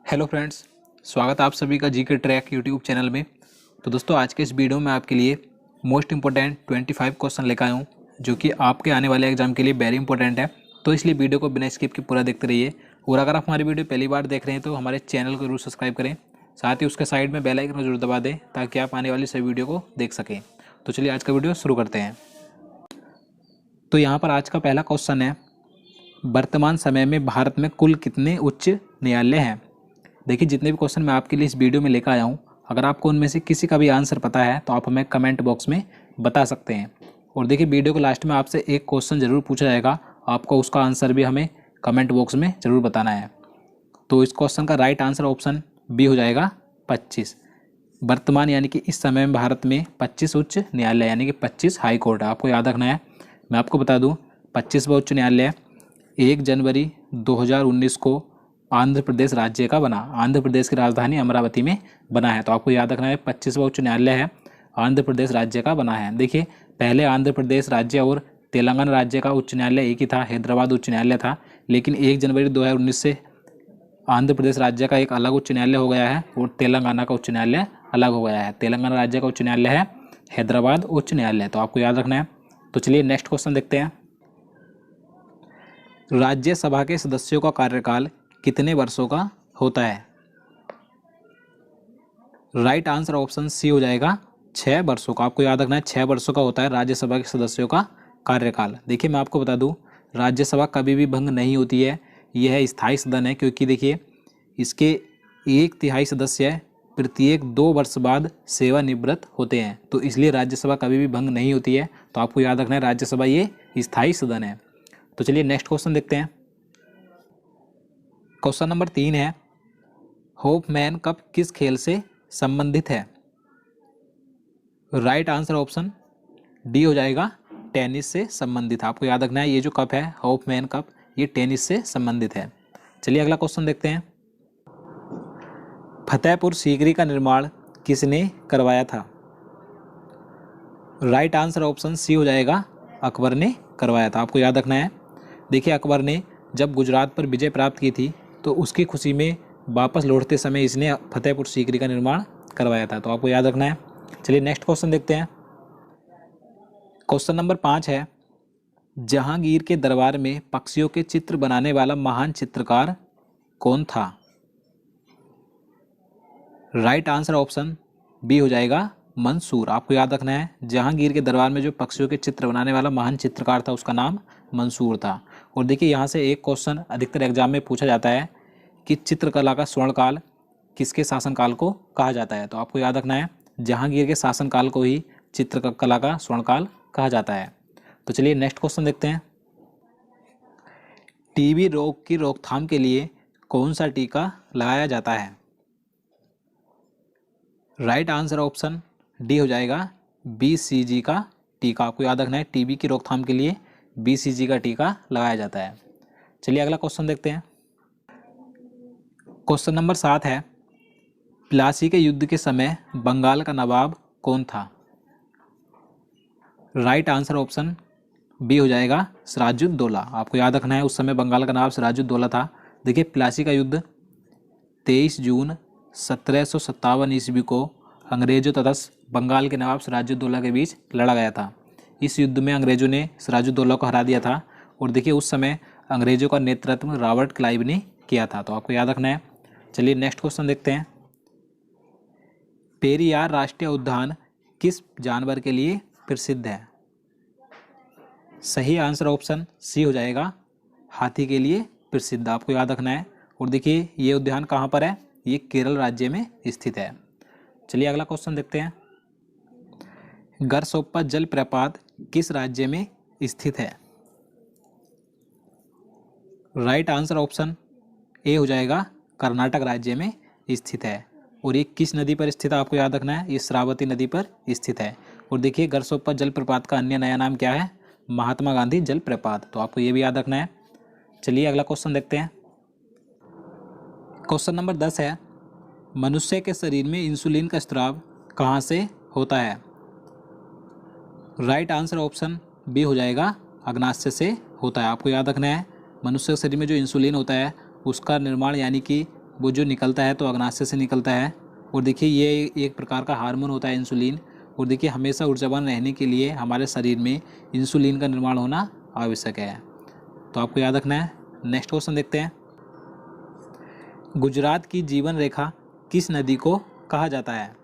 Hello friends, स्वागत है आप सभी का जीके ट्रैक यूट्यूब चैनल में। तो दोस्तों, आज के इस वीडियो में आपके लिए मोस्ट इंपॉर्टेंट 25 क्वेश्चन लेकर आया हूँ, जो कि आपके आने वाले एग्जाम के लिए वेरी इंपॉर्टेंट है। तो इसलिए वीडियो को बिना स्किप के पूरा देखते रहिए। और अगर आप हमारी वीडियो पहली बार देख रहे हैं तो हमारे चैनल को जरूर सब्सक्राइब करें, साथ ही उसके साइड में बेल आइकन को जरूर दबा दें ताकि आप आने वाली सभी वीडियो को देख सकें। तो चलिए आज का वीडियो शुरू करते हैं। तो यहाँ पर आज का पहला क्वेश्चन है, वर्तमान समय में भारत में कुल कितने उच्च न्यायालय हैं। देखिए, जितने भी क्वेश्चन मैं आपके लिए इस वीडियो में लेकर आया हूँ, अगर आपको उनमें से किसी का भी आंसर पता है तो आप हमें कमेंट बॉक्स में बता सकते हैं। और देखिए, वीडियो के लास्ट में आपसे एक क्वेश्चन ज़रूर पूछा जाएगा, आपको उसका आंसर भी हमें कमेंट बॉक्स में ज़रूर बताना है। तो इस क्वेश्चन का राइट आंसर ऑप्शन बी हो जाएगा 25। वर्तमान यानी कि इस समय में भारत में 25 उच्च न्यायालय यानी कि 25 हाई कोर्ट है, आपको याद रखना है। मैं आपको बता दूँ, 25वां उच्च न्यायालय 1 जनवरी 2019 को आंध्र प्रदेश राज्य का बना। आंध्र प्रदेश की राजधानी अमरावती में बना है। तो आपको याद रखना है 25वां उच्च न्यायालय है, आंध्र प्रदेश राज्य का बना है। देखिए, पहले आंध्र प्रदेश राज्य और तेलंगाना राज्य का उच्च न्यायालय एक ही था, हैदराबाद उच्च न्यायालय था। लेकिन 1 जनवरी 2019 से आंध्र प्रदेश राज्य का एक अलग उच्च न्यायालय हो गया है और तेलंगाना का उच्च न्यायालय अलग हो गया है। तेलंगाना राज्य का उच्च न्यायालय है हैदराबाद उच्च न्यायालय। तो आपको याद रखना है। तो चलिए नेक्स्ट क्वेश्चन देखते हैं। राज्यसभा के सदस्यों का कार्यकाल कितने वर्षों का होता है। राइट आंसर ऑप्शन सी हो जाएगा 6 वर्षों का। आपको याद रखना है 6 वर्षों का होता है राज्यसभा के सदस्यों का कार्यकाल। देखिए, मैं आपको बता दूं, राज्यसभा कभी भी भंग नहीं होती है। यह स्थायी सदन है, क्योंकि देखिए इसके 1/3 सदस्य प्रत्येक 2 वर्ष बाद सेवानिवृत्त होते हैं। तो इसलिए राज्यसभा कभी भी भंग नहीं होती है। तो आपको याद रखना है राज्यसभा ये स्थायी सदन है। तो चलिए नेक्स्ट क्वेश्चन देखते हैं। क्वेश्चन नंबर 3 है, होपमैन कप किस खेल से संबंधित है। राइट आंसर ऑप्शन डी हो जाएगा टेनिस से संबंधित। आपको याद रखना है ये जो कप है होपमैन कप, ये टेनिस से संबंधित है। चलिए अगला क्वेश्चन देखते हैं। फतेहपुर सीकरी का निर्माण किसने करवाया था। राइट आंसर ऑप्शन सी हो जाएगा अकबर ने करवाया था। आपको याद रखना है। देखिए, अकबर ने जब गुजरात पर विजय प्राप्त की थी तो उसकी खुशी में वापस लौटते समय इसने फतेहपुर सीकरी का निर्माण करवाया था। तो आपको याद रखना है। चलिए नेक्स्ट क्वेश्चन देखते हैं। क्वेश्चन नंबर 5 है, जहांगीर के दरबार में पक्षियों के चित्र बनाने वाला महान चित्रकार कौन था। राइट आंसर ऑप्शन बी हो जाएगा मंसूर। आपको याद रखना है, जहांगीर के दरबार में जो पक्षियों के चित्र बनाने वाला महान चित्रकार था उसका नाम मंसूर था। और देखिए, यहाँ से एक क्वेश्चन अधिकतर एग्जाम में पूछा जाता है कि चित्रकला का स्वर्णकाल किसके शासनकाल को कहा जाता है। तो आपको याद रखना है, जहांगीर के शासनकाल को ही चित्रकला का स्वर्णकाल कहा जाता है। तो चलिए नेक्स्ट क्वेश्चन देखते हैं। टीबी रोग की रोकथाम के लिए कौन सा टीका लगाया जाता है। राइट आंसर ऑप्शन डी हो जाएगा BCG का टीका। आपको याद रखना है, टीबी की रोकथाम के लिए BCG का टीका लगाया जाता है। चलिए अगला क्वेश्चन देखते हैं। क्वेश्चन नंबर 7 है, प्लासी के युद्ध के समय बंगाल का नवाब कौन था। राइट आंसर ऑप्शन बी हो जाएगा सिराजुद्दौला। आपको याद रखना है, उस समय बंगाल का नवाब सिराजुद्दौला था। देखिए, प्लासी का युद्ध 23 जून 1757 ईस्वी को अंग्रेजों तथा बंगाल के नवाब सिराजुद्दौला के बीच लड़ा गया था। इस युद्ध में अंग्रेजों ने सिराजुद्दौला को हरा दिया था। और देखिए, उस समय अंग्रेजों का नेतृत्व रॉबर्ट क्लाइव ने किया था। तो आपको याद रखना है। चलिए नेक्स्ट क्वेश्चन देखते हैं। पेरियार राष्ट्रीय उद्यान किस जानवर के लिए प्रसिद्ध है। सही आंसर ऑप्शन सी हो जाएगा हाथी के लिए प्रसिद्ध। आपको याद रखना है। और देखिए, ये उद्यान कहाँ पर है, ये केरल राज्य में स्थित है। चलिए अगला क्वेश्चन देखते हैं। गरसोप्पा जलप्रपात किस राज्य में स्थित है। राइट आंसर ऑप्शन ए हो जाएगा कर्नाटक राज्य में स्थित है। और ये किस नदी पर स्थित है, आपको याद रखना है, ये श्रावती नदी पर स्थित है। और देखिए, गरसोप्पा जलप्रपात का अन्य नया नाम क्या है, महात्मा गांधी जलप्रपात। तो आपको ये भी याद रखना है। चलिए अगला क्वेश्चन देखते हैं। क्वेश्चन नंबर 10 है, मनुष्य के शरीर में इंसुलिन का स्राव कहाँ से होता है। राइट आंसर ऑप्शन बी हो जाएगा अग्नाशय से होता है। आपको याद रखना है, मनुष्य के शरीर में जो इंसुलिन होता है उसका निर्माण यानी कि वो जो निकलता है तो अग्नाशय से निकलता है। और देखिए ये एक प्रकार का हार्मोन होता है इंसुलिन। और देखिए हमेशा ऊर्जावान रहने के लिए हमारे शरीर में इंसुलिन का निर्माण होना आवश्यक है, तो आपको याद रखना है। नेक्स्ट क्वेश्चन देखते हैं। गुजरात की जीवन रेखा किस नदी को कहा जाता है?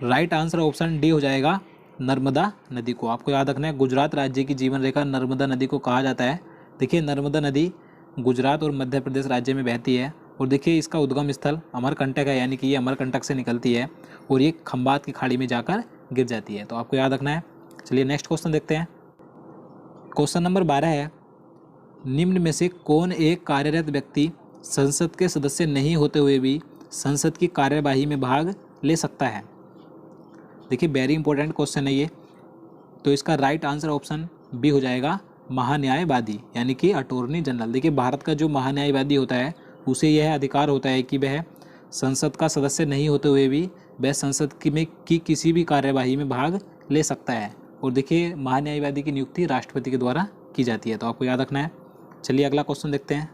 राइट आंसर ऑप्शन डी हो जाएगा, नर्मदा नदी को। आपको याद रखना है गुजरात राज्य की जीवन रेखा नर्मदा नदी को कहा जाता है। देखिए नर्मदा नदी गुजरात और मध्य प्रदेश राज्य में बहती है। और देखिए इसका उद्गम स्थल अमरकंटक है, यानी कि ये अमरकंटक से निकलती है और ये खंबात की खाड़ी में जाकर गिर जाती है, तो आपको याद रखना है। चलिए नेक्स्ट क्वेश्चन देखते हैं। क्वेश्चन नंबर 12 है, निम्न में से कौन एक कार्यरत व्यक्ति संसद के सदस्य नहीं होते हुए भी संसद की कार्यवाही में भाग ले सकता है? देखिए वेरी इंपॉर्टेंट क्वेश्चन है ये, तो इसका राइट आंसर ऑप्शन बी हो जाएगा, महान्यायवादी, यानी कि अटॉर्नी जनरल। देखिए भारत का जो महान्यायवादी होता है उसे यह अधिकार होता है कि वह संसद का सदस्य नहीं होते हुए भी वह संसद की किसी भी कार्यवाही में भाग ले सकता है। और देखिए महान्यायवादी की नियुक्ति राष्ट्रपति के द्वारा की जाती है, तो आपको याद रखना है। चलिए अगला क्वेश्चन देखते हैं।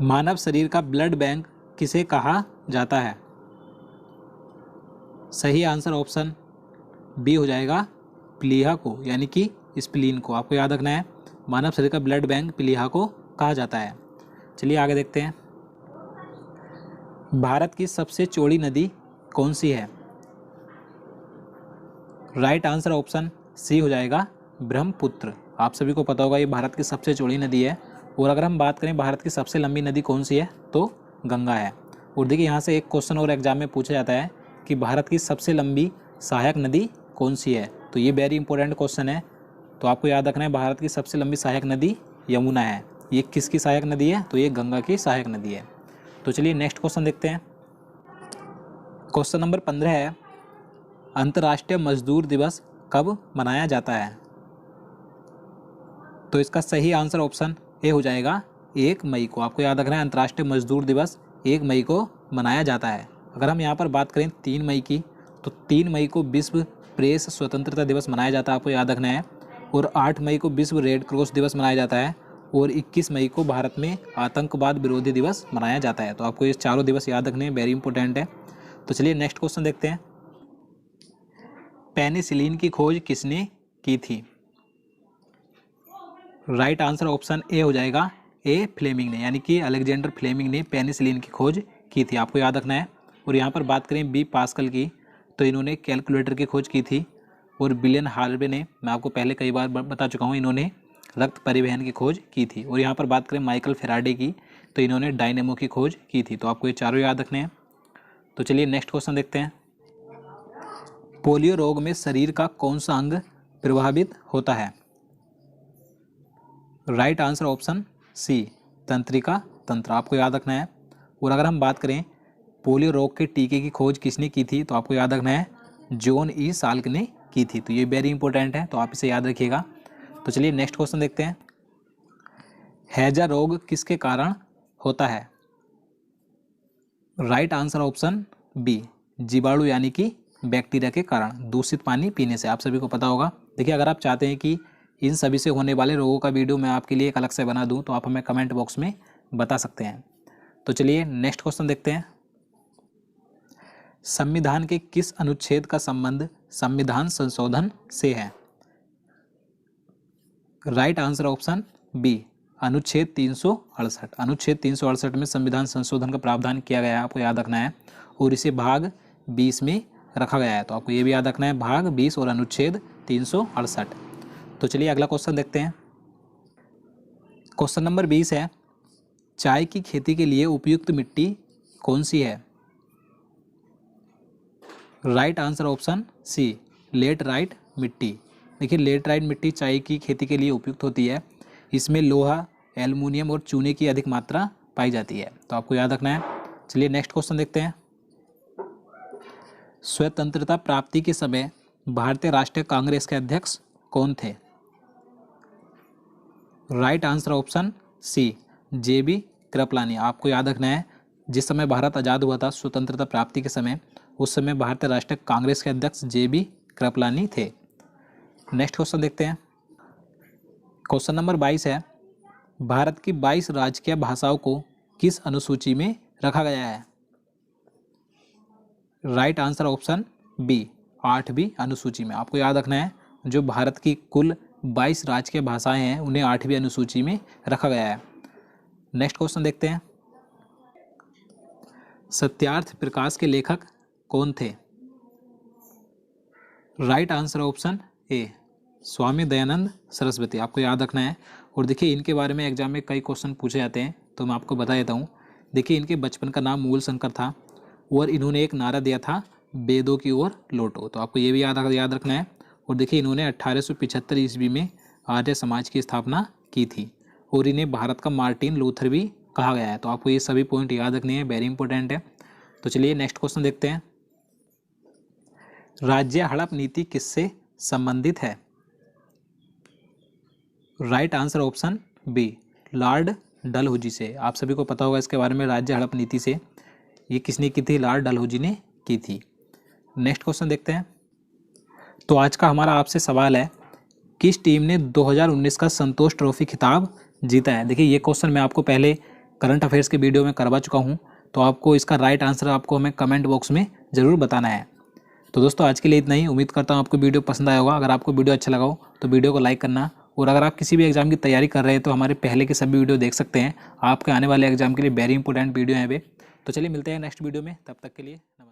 मानव शरीर का ब्लड बैंक किसे कहा जाता है? सही आंसर ऑप्शन बी हो जाएगा, प्लीहा को, यानी कि स्प्लीन को। आपको याद रखना है मानव शरीर का ब्लड बैंक प्लीहा को कहा जाता है। चलिए आगे देखते हैं। भारत की सबसे चौड़ी नदी कौन सी है? राइट आंसर ऑप्शन सी हो जाएगा, ब्रह्मपुत्र। आप सभी को पता होगा ये भारत की सबसे चौड़ी नदी है। और अगर हम बात करें भारत की सबसे लंबी नदी कौन सी है, तो गंगा है। और देखिए यहाँ से एक क्वेश्चन और एग्जाम में पूछा जाता है कि भारत की सबसे लंबी सहायक नदी कौन सी है, तो ये वेरी इंपॉर्टेंट क्वेश्चन है। तो आपको याद रखना है भारत की सबसे लंबी सहायक नदी यमुना है। ये किसकी सहायक नदी है, तो ये गंगा की सहायक नदी है। तो चलिए नेक्स्ट क्वेश्चन देखते हैं। क्वेश्चन नंबर 15 है, अंतर्राष्ट्रीय मजदूर दिवस कब मनाया जाता है? तो इसका सही आंसर ऑप्शन ए हो जाएगा, 1 मई को। आपको याद रखना है अंतर्राष्ट्रीय मजदूर दिवस 1 मई को मनाया जाता है। अगर हम यहाँ पर बात करें 3 मई की, तो 3 मई को विश्व प्रेस स्वतंत्रता दिवस मनाया जाता है, आपको याद रखना है। और 8 मई को विश्व रेड क्रॉस दिवस मनाया जाता है। और 21 मई को भारत में आतंकवाद विरोधी दिवस मनाया जाता है। तो आपको ये चारों दिवस याद रखने वेरी इंपॉर्टेंट है। तो चलिए नेक्स्ट क्वेश्चन देखते हैं। पेनिसिलिन की खोज किसने की थी? राइट आंसर ऑप्शन ए हो जाएगा, ए फ्लेमिंग ने, यानी कि अलेक्जेंडर फ्लेमिंग ने पेनिसिलिन की खोज की थी। आपको याद रखना है। और यहाँ पर बात करें बी पास्कल की, तो इन्होंने कैलकुलेटर की खोज की थी। और विलियम हार्वे ने, मैं आपको पहले कई बार बता चुका हूँ, इन्होंने रक्त परिवहन की खोज की थी। और यहाँ पर बात करें माइकल फेराडे की, तो इन्होंने डायनेमो की खोज की थी। तो आपको ये चारों याद रखने हैं। तो चलिए नेक्स्ट क्वेश्चन देखते हैं। पोलियो रोग में शरीर का कौन सा अंग प्रभावित होता है? राइट आंसर ऑप्शन सी, तंत्रिका तंत्र। आपको याद रखना है। और अगर हम बात करें पोलियो रोग के टीके की खोज किसने की थी, तो आपको याद रखना है जॉन ई साल्क ने की थी। तो ये वेरी इंपॉर्टेंट है, तो आप इसे याद रखिएगा। तो चलिए नेक्स्ट क्वेश्चन देखते हैं। हैजा रोग किसके कारण होता है? राइट आंसर ऑप्शन बी, जीवाणु यानी कि बैक्टीरिया के कारण, दूषित पानी पीने से। आप सभी को पता होगा। देखिए अगर आप चाहते हैं कि इन सभी से होने वाले रोगों का वीडियो मैं आपके लिए एक अलग से बना दूं, तो आप हमें कमेंट बॉक्स में बता सकते हैं। तो चलिए नेक्स्ट क्वेश्चन देखते हैं। संविधान के किस अनुच्छेद का संबंध संविधान संशोधन से है? राइट आंसर ऑप्शन बी, अनुच्छेद 368। अनुच्छेद 368 में संविधान संशोधन का प्रावधान किया गया है, आपको याद रखना है। और इसे भाग 20 में रखा गया है, तो आपको ये भी याद रखना है, भाग 20 और अनुच्छेद 368। तो चलिए अगला क्वेश्चन देखते हैं। क्वेश्चन नंबर 20 है, चाय की खेती के लिए उपयुक्त मिट्टी कौन सी है? Right answer option C, laterite मिट्टी। देखिए लेटराइट मिट्टी चाय की खेती के लिए उपयुक्त होती है। इसमें लोहा, एल्युमिनियम और चूने की अधिक मात्रा पाई जाती है, तो आपको याद रखना है। चलिए नेक्स्ट क्वेश्चन देखते हैं। स्वतंत्रता प्राप्ति के समय भारतीय राष्ट्रीय कांग्रेस के अध्यक्ष कौन थे? राइट आंसर ऑप्शन सी, जेबी कृपलानी। आपको याद रखना है जिस समय भारत आज़ाद हुआ था स्वतंत्रता प्राप्ति के समय, उस समय भारतीय राष्ट्रीय कांग्रेस के अध्यक्ष जेबी कृपलानी थे। नेक्स्ट क्वेश्चन देखते हैं। क्वेश्चन नंबर 22 है, भारत की 22 राजकीय भाषाओं को किस अनुसूची में रखा गया है? राइट आंसर ऑप्शन बी, 8वीं अनुसूची में। आपको याद रखना है जो भारत की कुल 22 राजकीय भाषाएं हैं उन्हें 8वीं अनुसूची में रखा गया है। नेक्स्ट क्वेश्चन देखते हैं। सत्यार्थ प्रकाश के लेखक कौन थे? Right answer option A, Swami Dayanand Saraswati. आपको याद रखना है। और देखिए इनके बारे में एग्जाम में कई क्वेश्चन पूछे जाते हैं तो मैं आपको बता देता हूँ। देखिए इनके बचपन का नाम मूल शंकर था और इन्होंने एक नारा दिया था वेदों की ओर लौटो, तो आपको ये भी याद रखना है। और देखिए इन्होंने 1875 ईस्वी में आर्य समाज की स्थापना की थी और इन्हें भारत का मार्टिन लूथर भी कहा गया है। तो आपको ये सभी पॉइंट याद रखने हैं, वेरी इंपॉर्टेंट है। तो चलिए नेक्स्ट क्वेश्चन देखते हैं। राज्य हड़प नीति किससे संबंधित है? Right answer option B, Lord Dalhousie से। आप सभी को पता होगा इसके बारे में, राज्य हड़प नीति से ये किसने की थी? लॉर्ड डलहौजी ने की थी। नेक्स्ट क्वेश्चन देखते हैं। तो आज का हमारा आपसे सवाल है, किस टीम ने 2019 का संतोष ट्रॉफी खिताब जीता है? देखिए ये क्वेश्चन मैं आपको पहले करंट अफेयर्स के वीडियो में करवा चुका हूँ, तो आपको इसका राइट आंसर आपको हमें कमेंट बॉक्स में ज़रूर बताना है। तो दोस्तों आज के लिए इतना ही। उम्मीद करता हूँ आपको वीडियो पसंद आया होगा। अगर आपको वीडियो अच्छा लगा हो तो वीडियो को लाइक करना, और अगर आप किसी भी एग्जाम की तैयारी कर रहे हैं तो हमारे पहले के सभी वीडियो देख सकते हैं। आपके आने वाले एग्जाम के लिए वेरी इंपॉर्टेंट वीडियो हैं वे। तो चलिए मिलते हैं नेक्स्ट वीडियो में, तब तक के लिए नमस्कार।